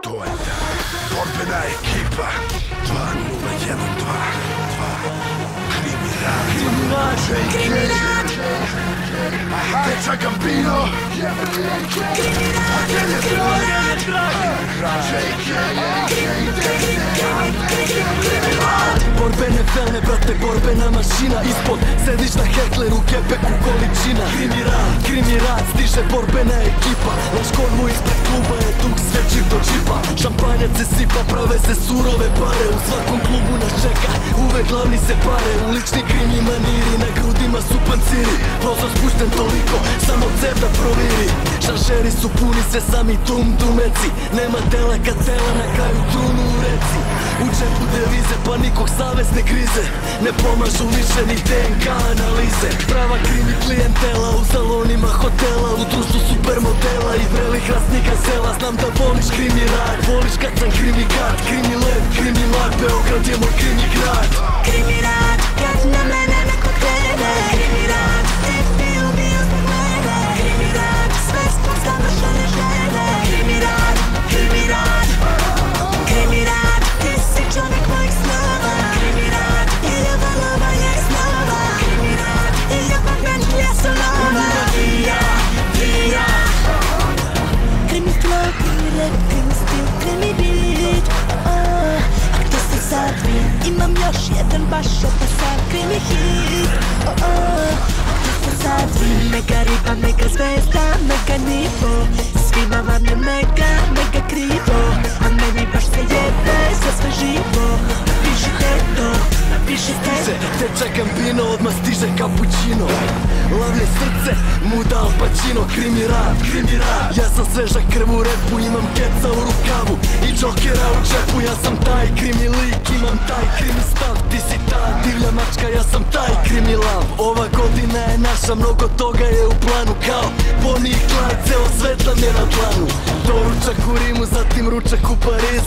To je ta borbena ekipa 2012 Kriminal Teca Gambino Borbene felne, brate, borbena mašina. Ispod sediš na hekleru, kepeku količina. Kriminal, stiže borbena ekipa. Naš konvoj ispred kluba je dug svećiv do džipa. Šampanjac se sipa, prave se surove pare. U svakom klubu nas čeka, uvek glavni se pare. Ulični krimi maniri, na grudima su panciri. Prozor spušten toliko, samo cev da proviri. Šanšeri su puni se sami dumeci. Nema tela kad tela na kraju trunu u reci. U džepu devize pa nikog savesne krize. Ne pomažu više ni DNK analize. Prava krimi klijentela u salonima hotela. U društvu supermodela i vrelih rasnika sela. Znam da voliš krimi rad, voliš kad sam krimi gad. Krimi lev, krimi lag, Beograd je moj krimi grad. Krimi rad, kad na mene neko krene. Krimi rad, ti bi ubio zbog mene. Krimi rad, sve zbog završene žene. Krimi rad, krimi rad. Krimi rad, ti si čovjek mojih snova. Krimi rad, i ljubav lova je snova. Krimi rad, i ljubav menđulja su nova. Vija Krimi flow, krimi rap, krimi stil, krimi beat. A kto ste sad vi? Imam još jedan baš opasan krimi hit. A kto ste sad vi? Mega riba, mega zvezda, mega nivo. Svima vam je mega, mega krivo. A meni baš se jebe za sve živo. Napišite to, napišite to. Teca Gambino, odmah stiže cappuccino. Lavlje srce, muda Al Pacino. Krimi rad, ja sam sveža krv u repu. Imam keca u rukavu i džokera u džepu. Ja sam taj krimi lik, imam taj krimi stav. Ti si ta divlja mačka, ja sam taj krimi lav. Ova godina je naša, mnogo toga je u planu. Kao Bonnie i Clyde, ceo svet nam je na dlanu. Doručak u Rimu, zatim ručak u Parizu.